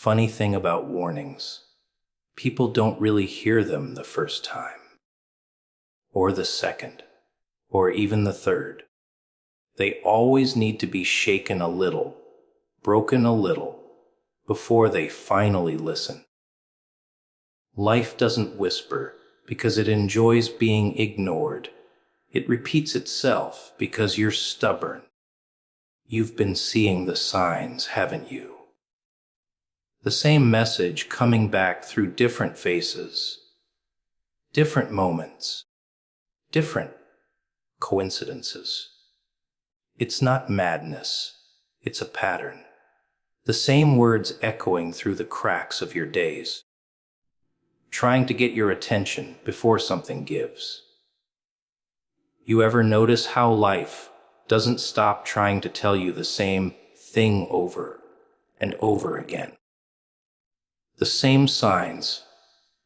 Funny thing about warnings, people don't really hear them the first time, or the second, or even the third. They always need to be shaken a little, broken a little, before they finally listen. Life doesn't whisper because it enjoys being ignored. It repeats itself because you're stubborn. You've been seeing the signs, haven't you? The same message coming back through different faces, different moments, different coincidences. It's not madness, it's a pattern. The same words echoing through the cracks of your days, trying to get your attention before something gives. You ever notice how life doesn't stop trying to tell you the same thing over and over again? The same signs,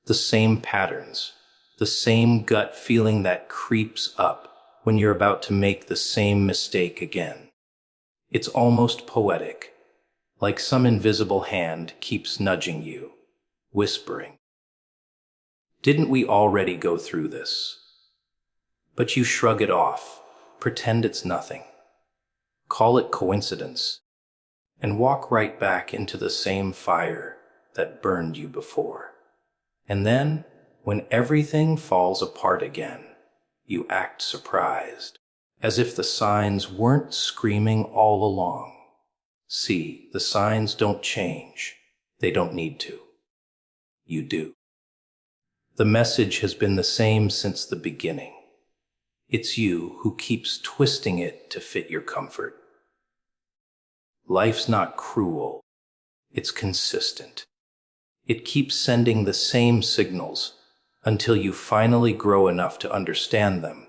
the same patterns, the same gut feeling that creeps up when you're about to make the same mistake again. It's almost poetic, like some invisible hand keeps nudging you, whispering, "Didn't we already go through this?" But you shrug it off, pretend it's nothing, call it coincidence, and walk right back into the same fire that burned you before. And then, when everything falls apart again, you act surprised, as if the signs weren't screaming all along. See, the signs don't change. They don't need to. You do. The message has been the same since the beginning. It's you who keeps twisting it to fit your comfort. Life's not cruel. It's consistent. It keeps sending the same signals until you finally grow enough to understand them.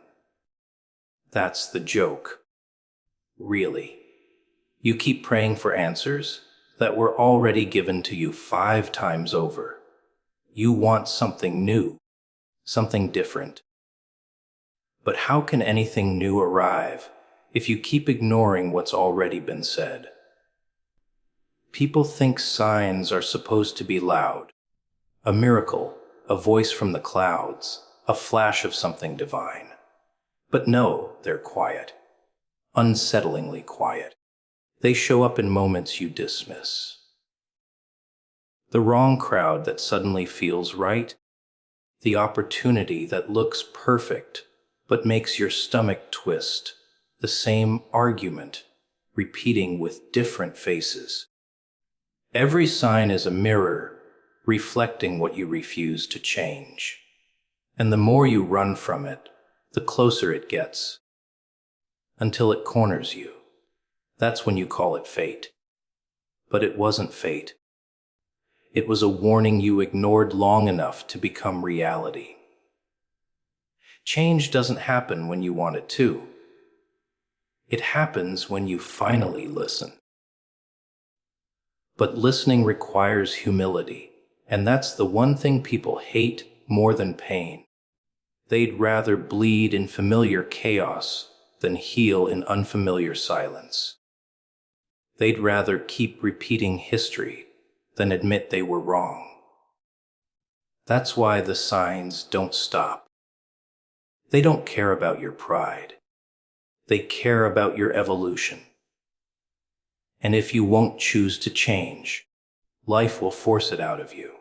That's the joke. Really. You keep praying for answers that were already given to you 5 times over. You want something new, something different. But how can anything new arrive if you keep ignoring what's already been said? People think signs are supposed to be loud. A miracle, a voice from the clouds, a flash of something divine. But no, they're quiet. Unsettlingly quiet. They show up in moments you dismiss. The wrong crowd that suddenly feels right. The opportunity that looks perfect but makes your stomach twist. The same argument, repeating with different faces. Every sign is a mirror, reflecting what you refuse to change. And the more you run from it, the closer it gets, until it corners you. That's when you call it fate. But it wasn't fate. It was a warning you ignored long enough to become reality. Change doesn't happen when you want it to. It happens when you finally listen. But listening requires humility, and that's the one thing people hate more than pain. They'd rather bleed in familiar chaos than heal in unfamiliar silence. They'd rather keep repeating history than admit they were wrong. That's why the signs don't stop. They don't care about your pride. They care about your evolution. And if you won't choose to change, life will force it out of you.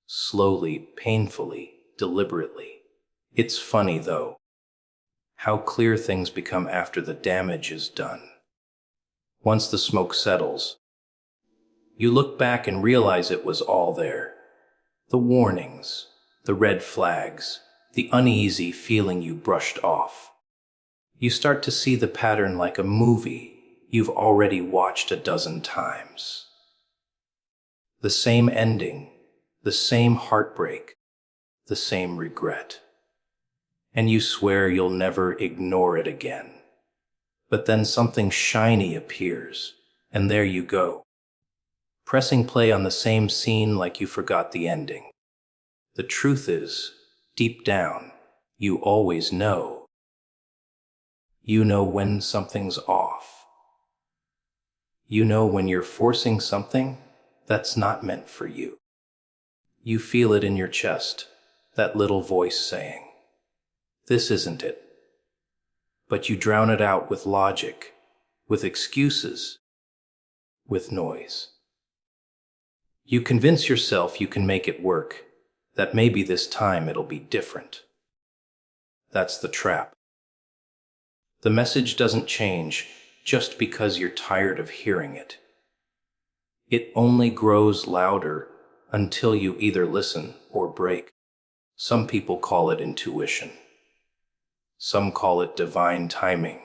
Slowly, painfully, deliberately. It's funny, though, how clear things become after the damage is done. Once the smoke settles, you look back and realize it was all there. The warnings, the red flags, the uneasy feeling you brushed off. You start to see the pattern like a movie you've already watched a dozen times. The same ending, the same heartbreak, the same regret. And you swear you'll never ignore it again. But then something shiny appears, and there you go, pressing play on the same scene like you forgot the ending. The truth is, deep down, you always know. You know when something's off. You know when you're forcing something That's not meant for you. You feel it in your chest, that little voice saying, this isn't it. But you drown it out with logic, with excuses, with noise. You convince yourself you can make it work, that maybe this time it'll be different. That's the trap. The message doesn't change just because you're tired of hearing it. It only grows louder until you either listen or break. Some people call it intuition. Some call it divine timing.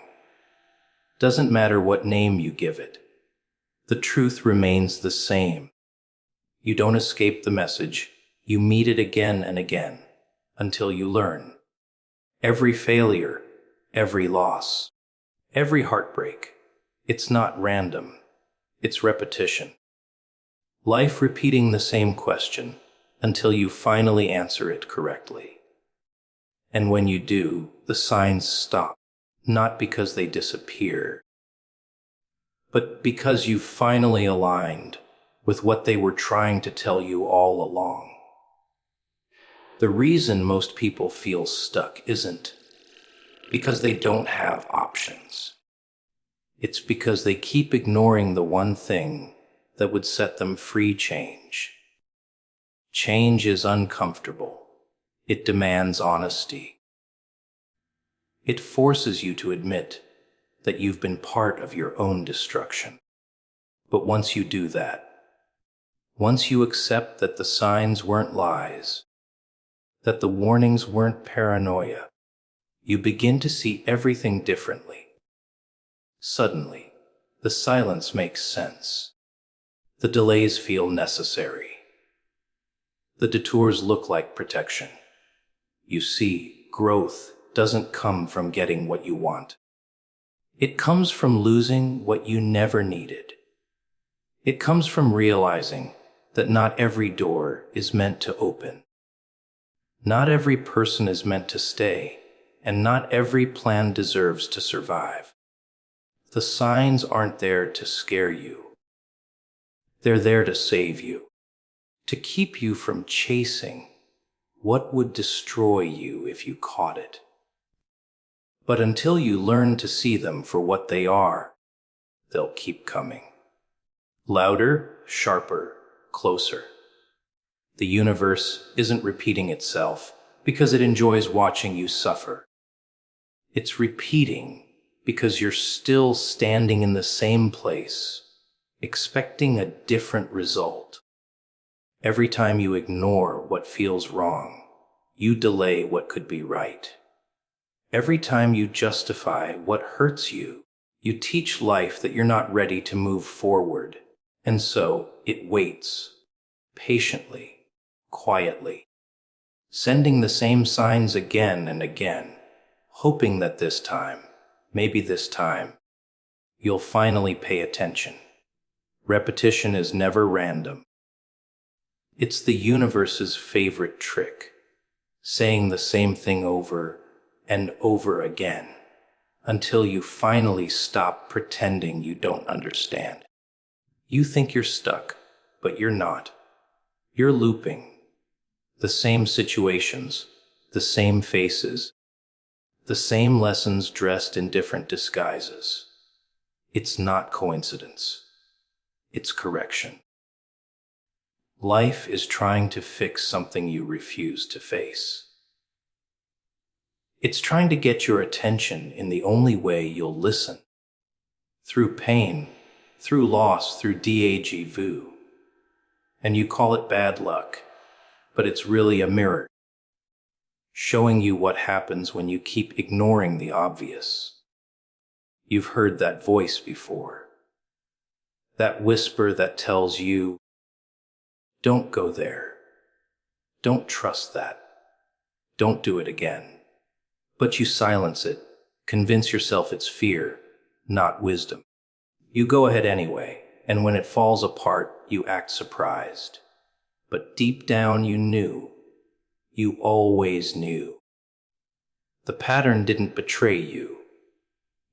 Doesn't matter what name you give it. The truth remains the same. You don't escape the message. You meet it again and again until you learn. Every failure, every loss, every heartbreak, it's not random. It's repetition. Life repeating the same question until you finally answer it correctly. And when you do, the signs stop, not because they disappear, but because you finally aligned with what they were trying to tell you all along. The reason most people feel stuck isn't because they don't have options. It's because they keep ignoring the one thing that would set them free. Change. Change is uncomfortable. It demands honesty. It forces you to admit that you've been part of your own destruction. But once you do that, once you accept that the signs weren't lies, that the warnings weren't paranoia, you begin to see everything differently. Suddenly, the silence makes sense. The delays feel necessary. The detours look like protection. You see, growth doesn't come from getting what you want. It comes from losing what you never needed. It comes from realizing that not every door is meant to open. Not every person is meant to stay, and not every plan deserves to survive. The signs aren't there to scare you. They're there to save you, to keep you from chasing what would destroy you if you caught it. But until you learn to see them for what they are, they'll keep coming. Louder, sharper, closer. The universe isn't repeating itself because it enjoys watching you suffer. It's repeating because you're still standing in the same place, expecting a different result. Every time you ignore what feels wrong, you delay what could be right. Every time you justify what hurts you, you teach life that you're not ready to move forward, and so it waits, patiently, quietly, sending the same signs again and again, hoping that this time, maybe this time, you'll finally pay attention. Repetition is never random. It's the universe's favorite trick, saying the same thing over and over again until you finally stop pretending you don't understand. You think you're stuck, but you're not. You're looping. The same situations, the same faces, the same lessons dressed in different disguises. It's not coincidence. It's correction. Life is trying to fix something you refuse to face. It's trying to get your attention in the only way you'll listen. Through pain, through loss, through déjà vu. And you call it bad luck, but it's really a mirror, showing you what happens when you keep ignoring the obvious. You've heard that voice before. That whisper that tells you, don't go there. Don't trust that. Don't do it again. But you silence it, convince yourself it's fear, not wisdom. You go ahead anyway, and when it falls apart, you act surprised. But deep down you knew. You always knew. The pattern didn't betray you.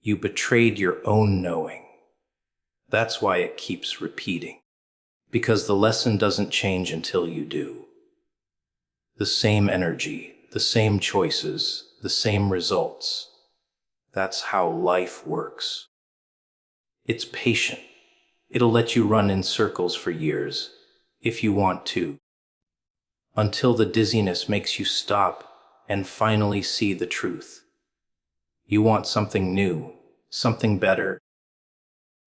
You betrayed your own knowing. That's why it keeps repeating. Because the lesson doesn't change until you do. The same energy, the same choices, the same results. That's how life works. It's patient. It'll let you run in circles for years, if you want to, until the dizziness makes you stop and finally see the truth. You want something new, something better,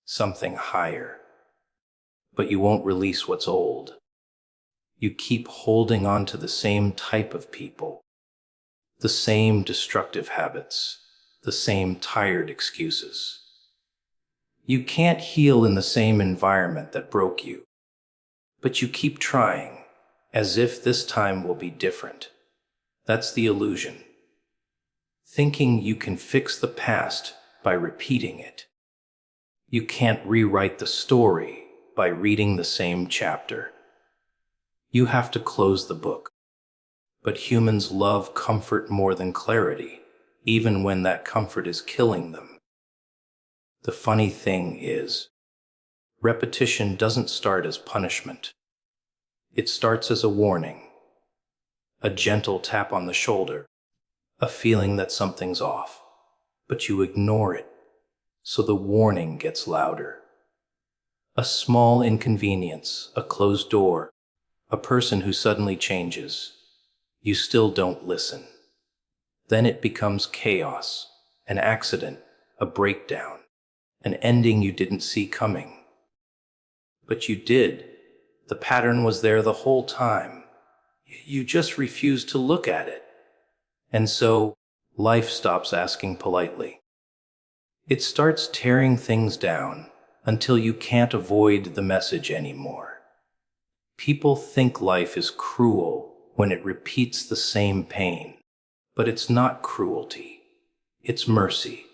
something higher. But you won't release what's old. You keep holding on to the same type of people, the same destructive habits, the same tired excuses. You can't heal in the same environment that broke you, but you keep trying, as if this time will be different. That's the illusion. Thinking you can fix the past by repeating it. You can't rewrite the story by reading the same chapter. You have to close the book. But humans love comfort more than clarity, even when that comfort is killing them. The funny thing is, repetition doesn't start as punishment. It starts as a warning, a gentle tap on the shoulder, a feeling that something's off, but you ignore it, so the warning gets louder. A small inconvenience, a closed door, a person who suddenly changes. You still don't listen. Then it becomes chaos, an accident, a breakdown, an ending you didn't see coming. But you did. The pattern was there the whole time. You just refused to look at it. And so, life stops asking politely. It starts tearing things down until you can't avoid the message anymore. People think life is cruel when it repeats the same pain. But it's not cruelty. It's mercy.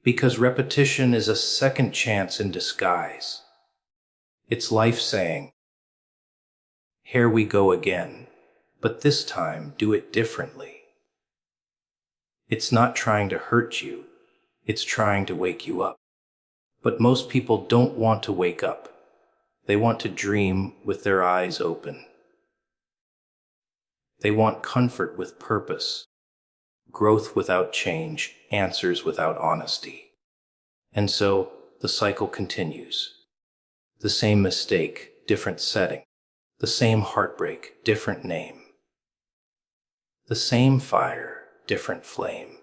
Because repetition is a second chance in disguise. It's life saying, here we go again, but this time do it differently. It's not trying to hurt you. It's trying to wake you up. But most people don't want to wake up. They want to dream with their eyes open. They want comfort with purpose. Growth without change, answers without honesty. And so, the cycle continues. The same mistake, different setting. The same heartbreak, different name. The same fire, different flame.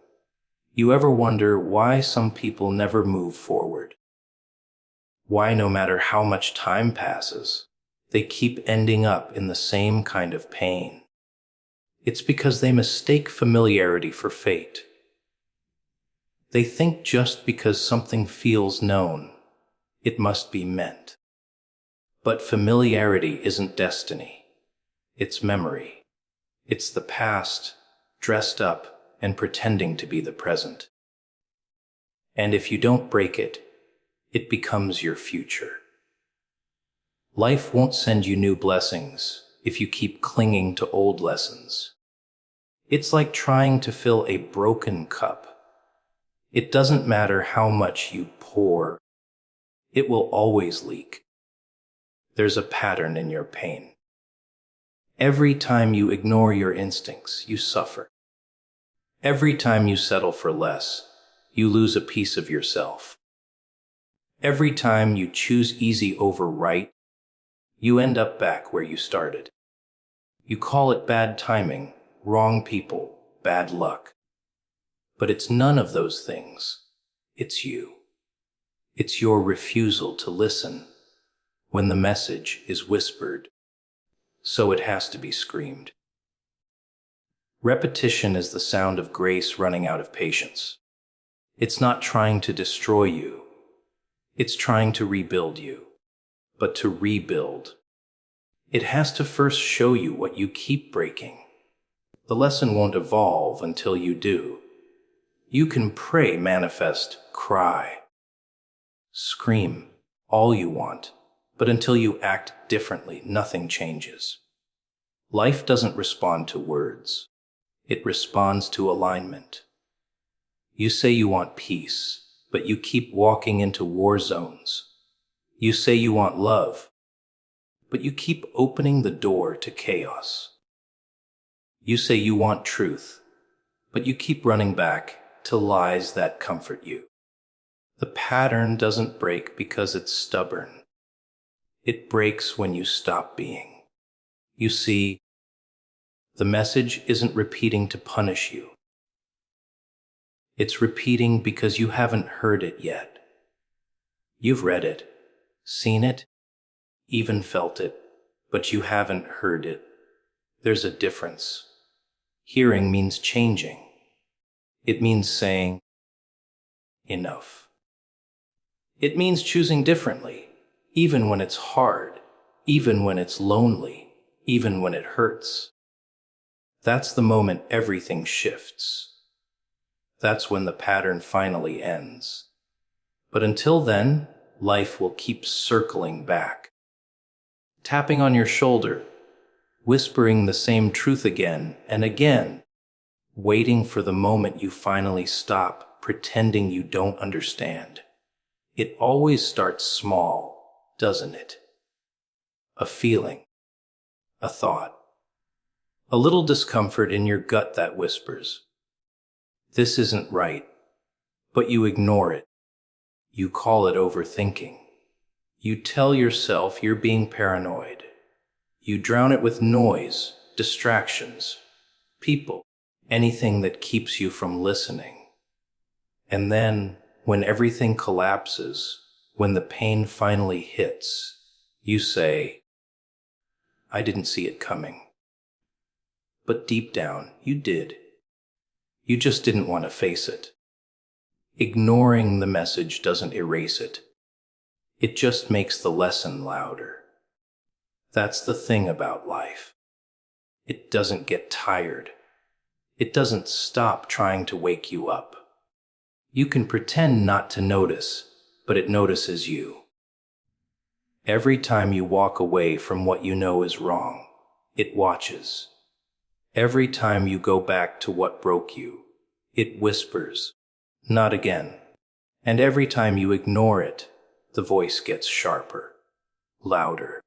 You ever wonder why some people never move forward? Why, no matter how much time passes, they keep ending up in the same kind of pain? It's because they mistake familiarity for fate. They think just because something feels known, it must be meant. But familiarity isn't destiny. It's memory. It's the past, dressed up and pretending to be the present. And if you don't break it, it becomes your future. Life won't send you new blessings if you keep clinging to old lessons. It's like trying to fill a broken cup. It doesn't matter how much you pour. It will always leak. There's a pattern in your pain. Every time you ignore your instincts, you suffer. Every time you settle for less, you lose a piece of yourself. Every time you choose easy over right, you end up back where you started. You call it bad timing, wrong people, bad luck. But it's none of those things. It's you. It's your refusal to listen when the message is whispered, so it has to be screamed. Repetition is the sound of grace running out of patience. It's not trying to destroy you. It's trying to rebuild you. But to rebuild, it has to first show you what you keep breaking. The lesson won't evolve until you do. You can pray, manifest, cry, scream, all you want, but until you act differently, nothing changes. Life doesn't respond to words. It responds to alignment. You say you want peace, but you keep walking into war zones. You say you want love, but you keep opening the door to chaos. You say you want truth, but you keep running back to lies that comfort you. The pattern doesn't break because it's stubborn. It breaks when you stop being. You see, the message isn't repeating to punish you. It's repeating because you haven't heard it yet. You've read it, seen it, even felt it, but you haven't heard it. There's a difference. Hearing means changing. It means saying, enough. It means choosing differently, even when it's hard, even when it's lonely, even when it hurts. That's the moment everything shifts. That's when the pattern finally ends. But until then, life will keep circling back, tapping on your shoulder, whispering the same truth again and again, waiting for the moment you finally stop pretending you don't understand. It always starts small, doesn't it? A feeling, a thought, a little discomfort in your gut that whispers, "This isn't right," but you ignore it. You call it overthinking. You tell yourself you're being paranoid. You drown it with noise, distractions, people, anything that keeps you from listening. And then, when everything collapses, when the pain finally hits, you say, "I didn't see it coming." But deep down, you did. You just didn't want to face it. Ignoring the message doesn't erase it. It just makes the lesson louder. That's the thing about life. It doesn't get tired. It doesn't stop trying to wake you up. You can pretend not to notice, but it notices you. Every time you walk away from what you know is wrong, it watches. Every time you go back to what broke you, it whispers, "Not again." And every time you ignore it, the voice gets sharper, louder,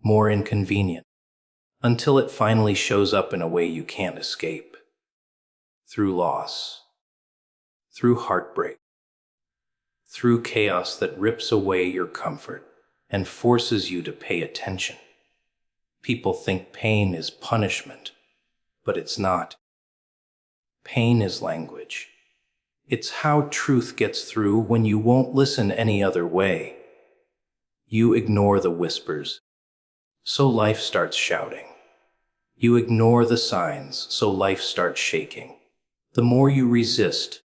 more inconvenient, until it finally shows up in a way you can't escape. Through loss, through heartbreak, through chaos that rips away your comfort and forces you to pay attention. People think pain is punishment, but it's not. Pain is language. It's how truth gets through when you won't listen any other way. You ignore the whispers, so life starts shouting. You ignore the signs, so life starts shaking. The more you resist,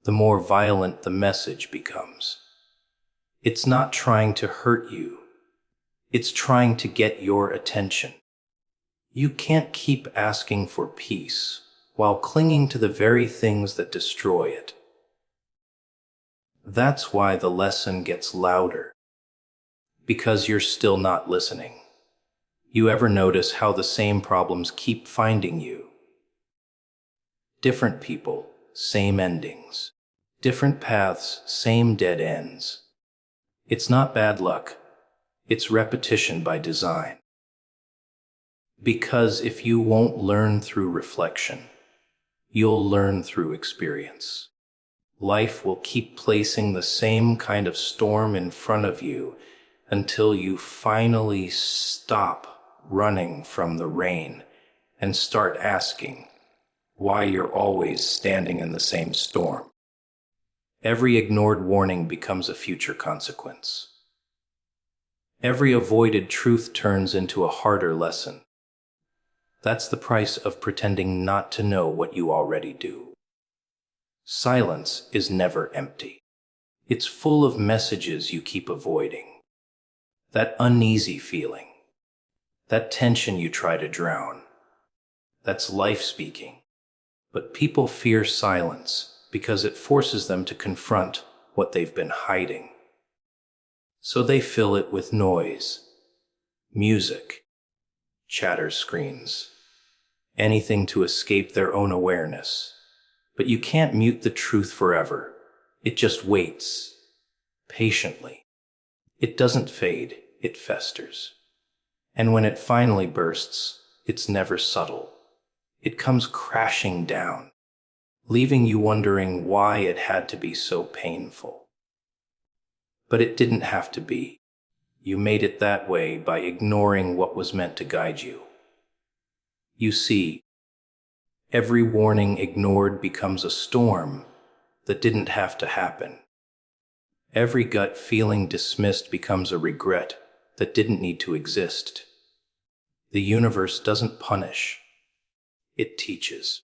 the more violent the message becomes. It's not trying to hurt you. It's trying to get your attention. You can't keep asking for peace while clinging to the very things that destroy it. That's why the lesson gets louder, because you're still not listening. You ever notice how the same problems keep finding you? Different people, same endings. Different paths, same dead ends. It's not bad luck. It's repetition by design. Because if you won't learn through reflection, you'll learn through experience. Life will keep placing the same kind of storm in front of you until you finally stop running from the rain and start asking why you're always standing in the same storm. Every ignored warning becomes a future consequence. Every avoided truth turns into a harder lesson. That's the price of pretending not to know what you already do. Silence is never empty. It's full of messages you keep avoiding. That uneasy feeling, that tension you try to drown, that's life speaking. But people fear silence because it forces them to confront what they've been hiding. So they fill it with noise, music, chatter screens, anything to escape their own awareness. But you can't mute the truth forever. It just waits, patiently. It doesn't fade. it festers. And when it finally bursts, it's never subtle. It comes crashing down, leaving you wondering why it had to be so painful. But it didn't have to be. You made it that way by ignoring what was meant to guide you. You see, every warning ignored becomes a storm that didn't have to happen. Every gut feeling dismissed becomes a regret that didn't need to exist. The universe doesn't punish, it teaches.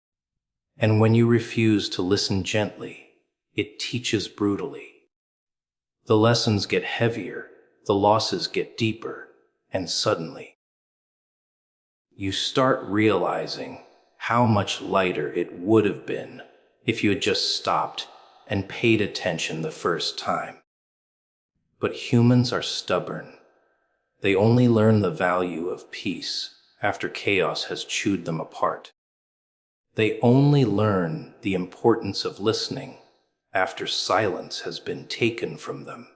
And when you refuse to listen gently, it teaches brutally. The lessons get heavier, the losses get deeper, and suddenly, you start realizing how much lighter it would have been if you had just stopped and paid attention the first time. But humans are stubborn. They only learn the value of peace after chaos has chewed them apart. They only learn the importance of listening after silence has been taken from them.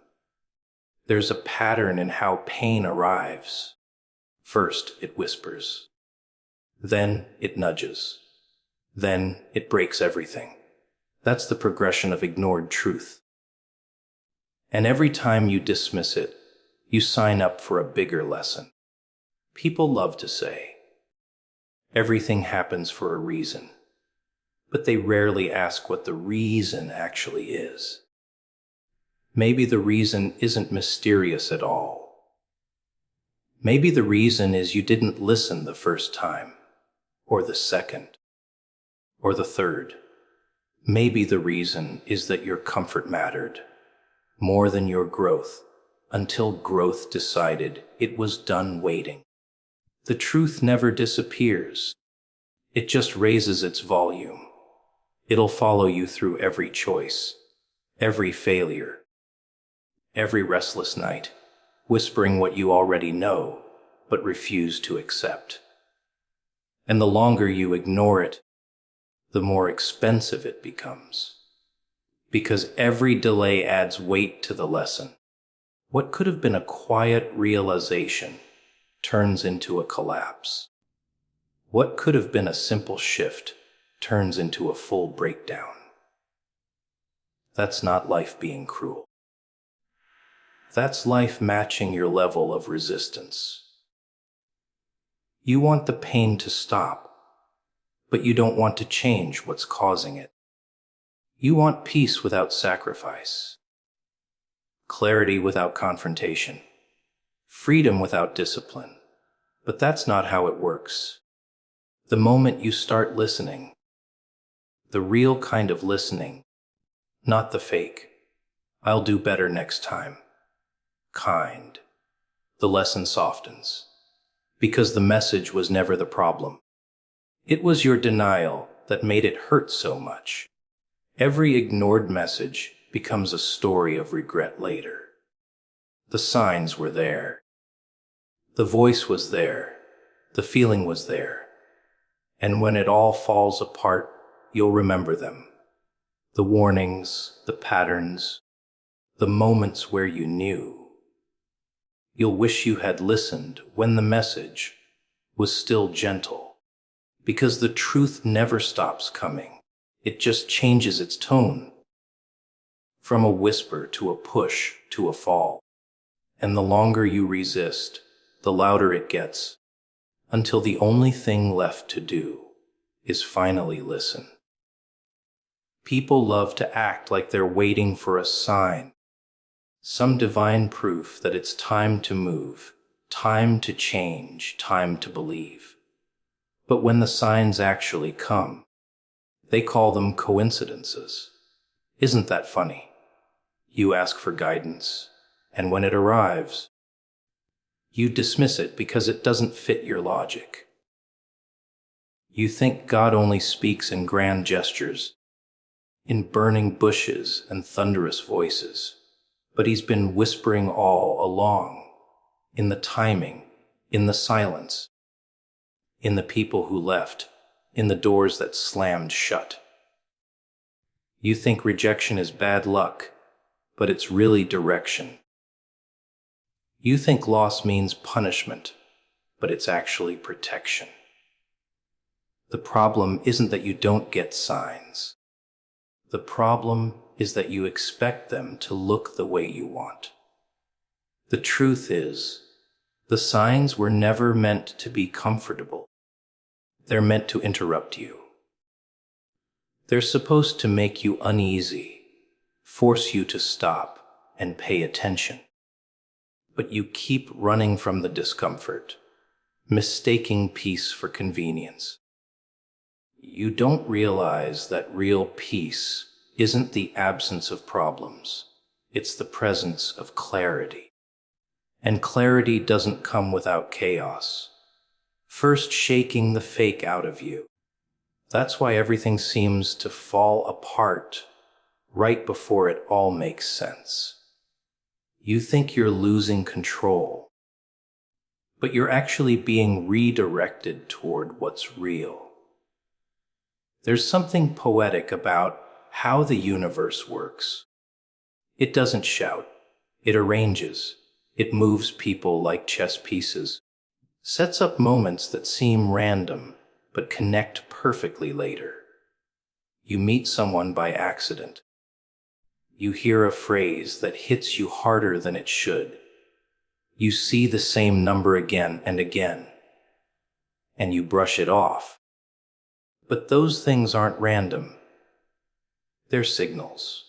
There's a pattern in how pain arrives. First, it whispers. Then it nudges. Then it breaks everything. That's the progression of ignored truth. And every time you dismiss it, you sign up for a bigger lesson. People love to say, everything happens for a reason, but they rarely ask what the reason actually is. Maybe the reason isn't mysterious at all. Maybe the reason is you didn't listen the first time, or the second, or the third. Maybe the reason is that your comfort mattered more than your growth, until growth decided it was done waiting. The truth never disappears. It just raises its volume. It'll follow you through every choice, every failure, every restless night, whispering what you already know, but refuse to accept. And the longer you ignore it, the more expensive it becomes. Because every delay adds weight to the lesson. What could have been a quiet realization turns into a collapse. What could have been a simple shift turns into a full breakdown. That's not life being cruel. That's life matching your level of resistance. You want the pain to stop, but you don't want to change what's causing it. You want peace without sacrifice, clarity without confrontation, freedom without discipline. But that's not how it works. The moment you start listening, the real kind of listening, not the fake, I'll do better next time, kind, the lesson softens. Because the message was never the problem. It was your denial that made it hurt so much. Every ignored message becomes a story of regret later. The signs were there. The voice was there. The feeling was there. And when it all falls apart, you'll remember them. The warnings, the patterns, the moments where you knew. You'll wish you had listened when the message was still gentle. Because the truth never stops coming. It just changes its tone. From a whisper to a push to a fall. And the longer you resist, the louder it gets, until the only thing left to do is finally listen. People love to act like they're waiting for a sign, some divine proof that it's time to move, time to change, time to believe. But when the signs actually come, they call them coincidences. Isn't that funny? You ask for guidance, and when it arrives, you dismiss it because it doesn't fit your logic. You think God only speaks in grand gestures, in burning bushes and thunderous voices, but he's been whispering all along, in the timing, in the silence, in the people who left, in the doors that slammed shut. You think rejection is bad luck, but it's really direction. You think loss means punishment, but it's actually protection. The problem isn't that you don't get signs. The problem is that you expect them to look the way you want. The truth is, the signs were never meant to be comfortable. They're meant to interrupt you. They're supposed to make you uneasy, force you to stop and pay attention. But you keep running from the discomfort, mistaking peace for convenience. You don't realize that real peace isn't the absence of problems. It's the presence of clarity. And clarity doesn't come without chaos, first shaking the fake out of you. That's why everything seems to fall apart right before it all makes sense. You think you're losing control, but you're actually being redirected toward what's real. There's something poetic about how the universe works. It doesn't shout, it arranges, it moves people like chess pieces, sets up moments that seem random but connect perfectly later. You meet someone by accident. You hear a phrase that hits you harder than it should. You see the same number again and again, and you brush it off. But those things aren't random. They're signals.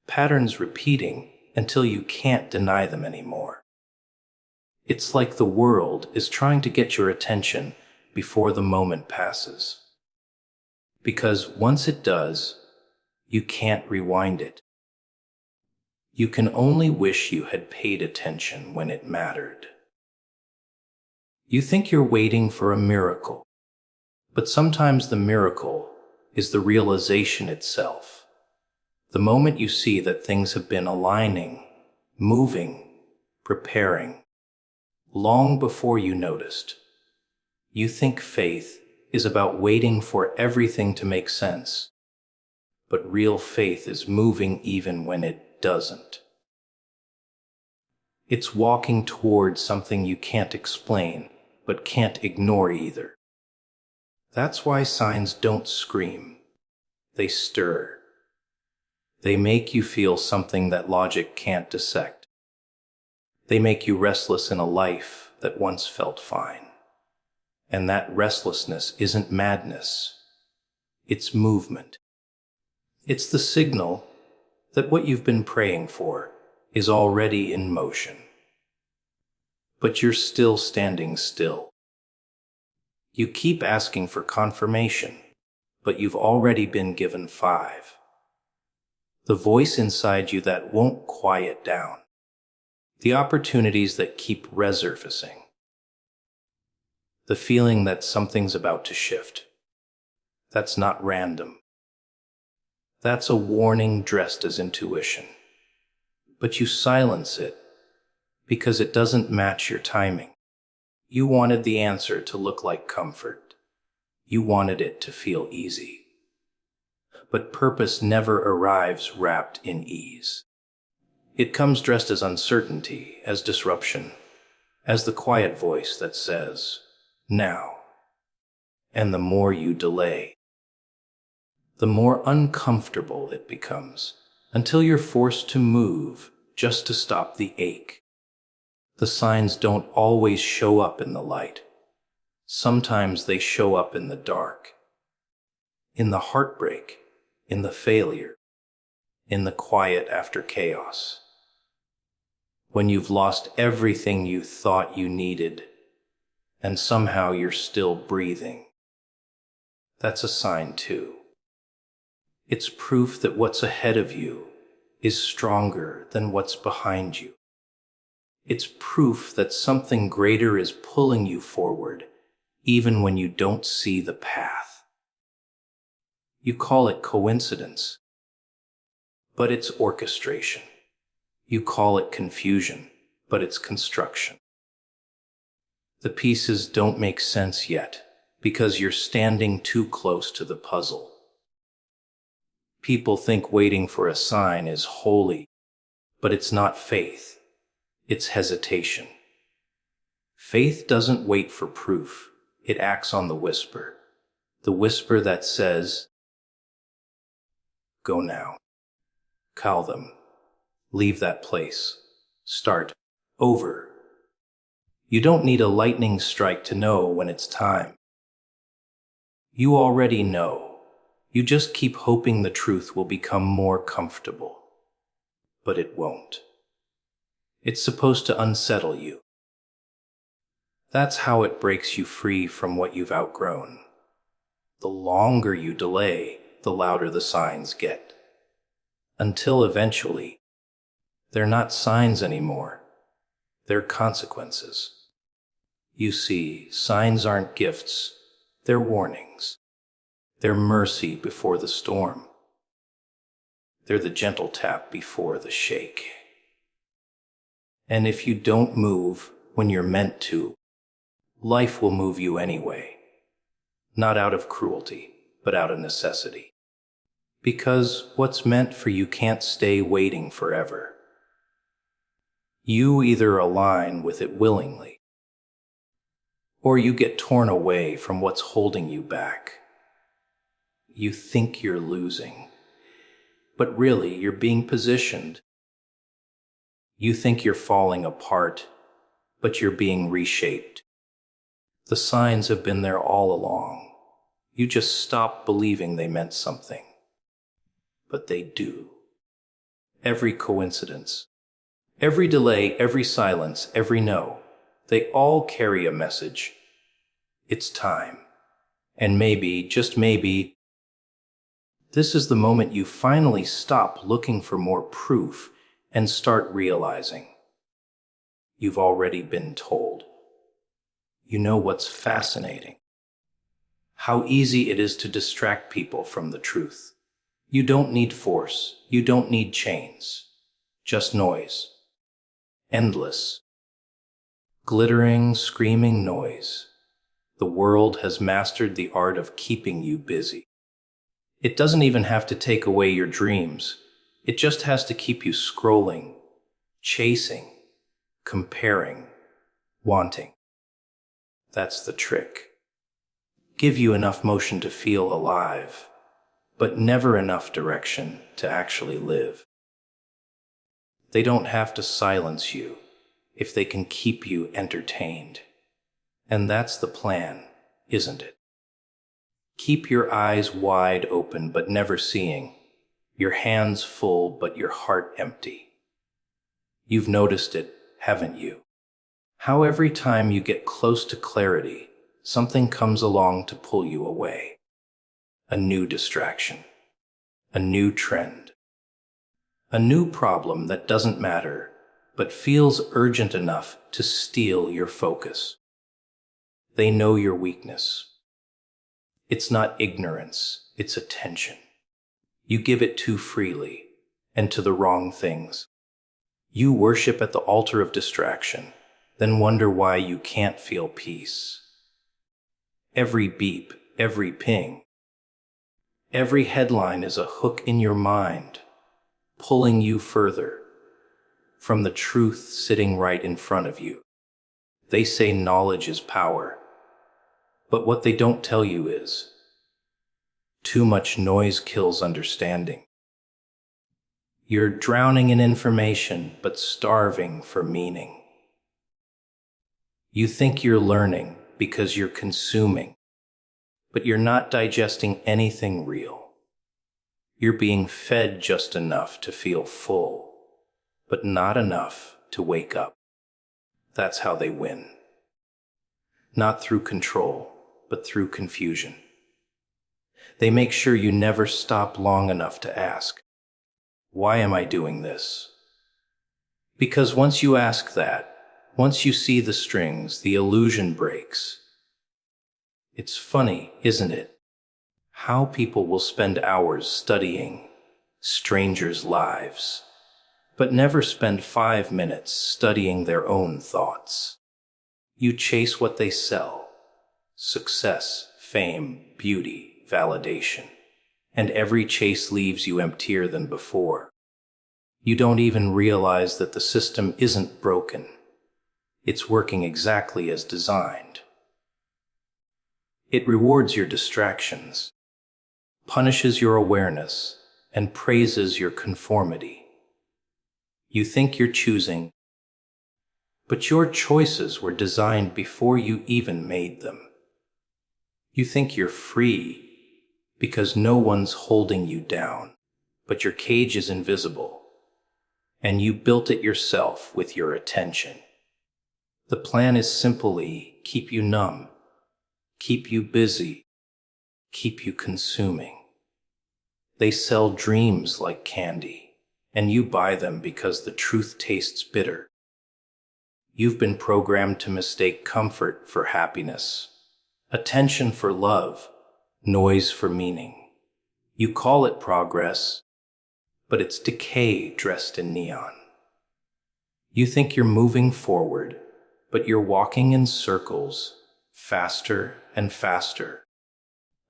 Patterns repeating until you can't deny them anymore. It's like the world is trying to get your attention before the moment passes. Because once it does, you can't rewind it. You can only wish you had paid attention when it mattered. You think you're waiting for a miracle, but sometimes the miracle is the realization itself. The moment you see that things have been aligning, moving, preparing, long before you noticed. You think faith is about waiting for everything to make sense, but real faith is moving even when it doesn't. It's walking towards something you can't explain, but can't ignore either. That's why signs don't scream. They stir. They make you feel something that logic can't dissect. They make you restless in a life that once felt fine. And that restlessness isn't madness. It's movement. It's the signal that what you've been praying for is already in motion. But you're still standing still. You keep asking for confirmation, but you've already been given 5. The voice inside you that won't quiet down. The opportunities that keep resurfacing. The feeling that something's about to shift. That's not random. That's a warning dressed as intuition. But you silence it because it doesn't match your timing. You wanted the answer to look like comfort. You wanted it to feel easy. But purpose never arrives wrapped in ease. It comes dressed as uncertainty, as disruption, as the quiet voice that says, now. And the more you delay, the more uncomfortable it becomes, until you're forced to move just to stop the ache. The signs don't always show up in the light. Sometimes they show up in the dark, in the heartbreak, in the failure, in the quiet after chaos. When you've lost everything you thought you needed, and somehow you're still breathing. That's a sign too. It's proof that what's ahead of you is stronger than what's behind you. It's proof that something greater is pulling you forward, even when you don't see the path. You call it coincidence, but it's orchestration. You call it confusion, but it's construction. The pieces don't make sense yet because you're standing too close to the puzzle. People think waiting for a sign is holy, but it's not faith. It's hesitation. Faith doesn't wait for proof. It acts on the whisper that says, go now. Call them. Leave that place. Start over. You don't need a lightning strike to know when it's time. You already know. You just keep hoping the truth will become more comfortable. But it won't. It's supposed to unsettle you. That's how it breaks you free from what you've outgrown. The longer you delay, the louder the signs get. Until eventually, they're not signs anymore. They're consequences. You see, signs aren't gifts. They're warnings. They're mercy before the storm. They're the gentle tap before the shake. And if you don't move when you're meant to, life will move you anyway. Not out of cruelty, but out of necessity. Because what's meant for you can't stay waiting forever. You either align with it willingly, or you get torn away from what's holding you back. You think you're losing, but really you're being positioned. You think you're falling apart, but you're being reshaped. The signs have been there all along. You just stopped believing they meant something. But they do. Every coincidence, every delay, every silence, every no, they all carry a message. It's time. And maybe, just maybe, this is the moment you finally stop looking for more proof and start realizing you've already been told. You know what's fascinating? How easy it is to distract people from the truth. You don't need force. You don't need chains. Just noise. Endless. Glittering, screaming noise. The world has mastered the art of keeping you busy. It doesn't even have to take away your dreams. It just has to keep you scrolling, chasing, comparing, wanting. That's the trick. Give you enough motion to feel alive, but never enough direction to actually live. They don't have to silence you if they can keep you entertained. And that's the plan, isn't it? Keep your eyes wide open but never seeing, your hands full but your heart empty. You've noticed it, haven't you? How every time you get close to clarity, something comes along to pull you away. A new distraction. A new trend. A new problem that doesn't matter, but feels urgent enough to steal your focus. They know your weakness. It's not ignorance, it's attention. You give it too freely, and to the wrong things. You worship at the altar of distraction, then wonder why you can't feel peace. Every beep, every ping, every headline is a hook in your mind, pulling you further from the truth sitting right in front of you. They say knowledge is power, but what they don't tell you is, too much noise kills understanding. You're drowning in information, but starving for meaning. You think you're learning because you're consuming, but you're not digesting anything real. You're being fed just enough to feel full, but not enough to wake up. That's how they win. Not through control, but through confusion. They make sure you never stop long enough to ask, why am I doing this? Because once you ask that, once you see the strings, the illusion breaks. It's funny, isn't it? How people will spend hours studying strangers' lives, but never spend 5 minutes studying their own thoughts. You chase what they sell: success, fame, beauty, validation. And every chase leaves you emptier than before. You don't even realize that the system isn't broken. It's working exactly as designed. It rewards your distractions, punishes your awareness, and praises your conformity. You think you're choosing, but your choices were designed before you even made them. You think you're free because no one's holding you down, but your cage is invisible, and you built it yourself with your attention. The plan is simply keep you numb, keep you busy, keep you consuming. They sell dreams like candy, and you buy them because the truth tastes bitter. You've been programmed to mistake comfort for happiness, attention for love, noise for meaning. You call it progress, but it's decay dressed in neon. You think you're moving forward, but you're walking in circles, faster and faster,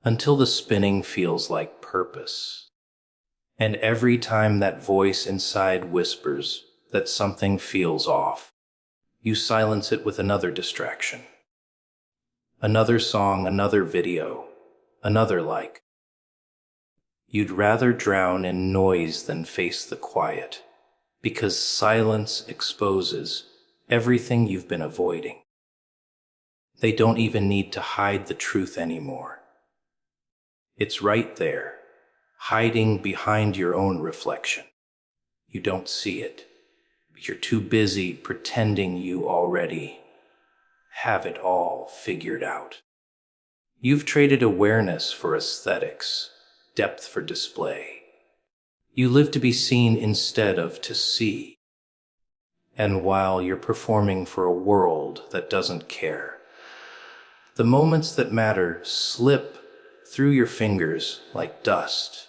until the spinning feels like purpose. And every time that voice inside whispers that something feels off, you silence it with another distraction. Another song, another video, another like. You'd rather drown in noise than face the quiet, because silence exposes everything you've been avoiding. They don't even need to hide the truth anymore. It's right there, hiding behind your own reflection. You don't see it, but you're too busy pretending you already have it all figured out. You've traded awareness for aesthetics, depth for display. You live to be seen instead of to see. And while you're performing for a world that doesn't care, the moments that matter slip through your fingers like dust.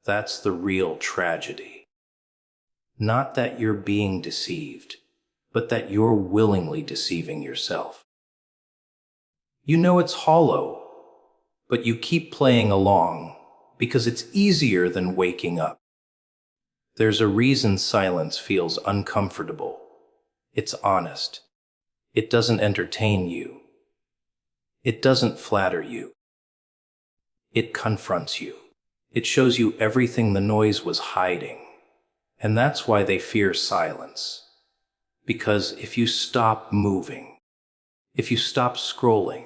That's the real tragedy. Not that you're being deceived, but that you're willingly deceiving yourself. You know it's hollow, but you keep playing along because it's easier than waking up. There's a reason silence feels uncomfortable. It's honest. It doesn't entertain you. It doesn't flatter you. It confronts you. It shows you everything the noise was hiding. And that's why they fear silence. Because if you stop moving, if you stop scrolling,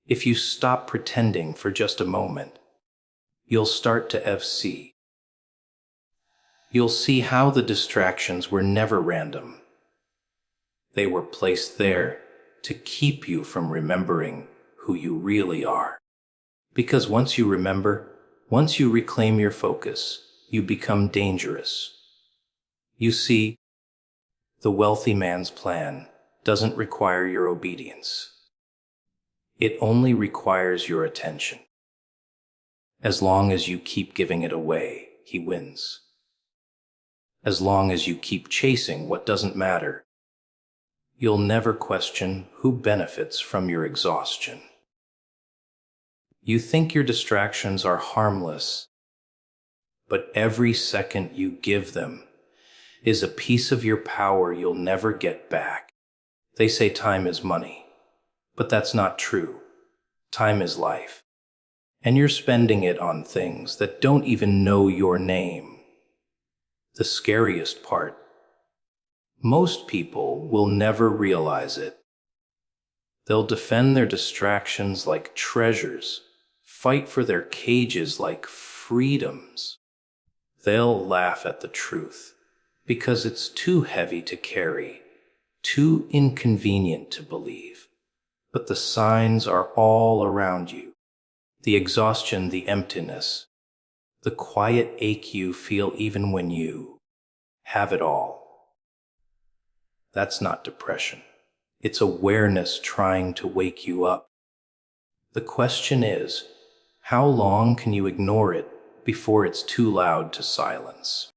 if you stop pretending for just a moment, you'll start to FC. You'll see how the distractions were never random. They were placed there to keep you from remembering who you really are. Because once you remember, once you reclaim your focus, you become dangerous. You see, the wealthy man's plan doesn't require your obedience. It only requires your attention. As long as you keep giving it away, he wins. As long as you keep chasing what doesn't matter, you'll never question who benefits from your exhaustion. You think your distractions are harmless, but every second you give them is a piece of your power you'll never get back. They say time is money, but that's not true. Time is life, and you're spending it on things that don't even know your name. The scariest part, most people will never realize it. They'll defend their distractions like treasures, fight for their cages like freedoms. They'll laugh at the truth because it's too heavy to carry, too inconvenient to believe. But the signs are all around you. The exhaustion, the emptiness, the quiet ache you feel even when you have it all. That's not depression. It's awareness trying to wake you up. The question is, how long can you ignore it before it's too loud to silence?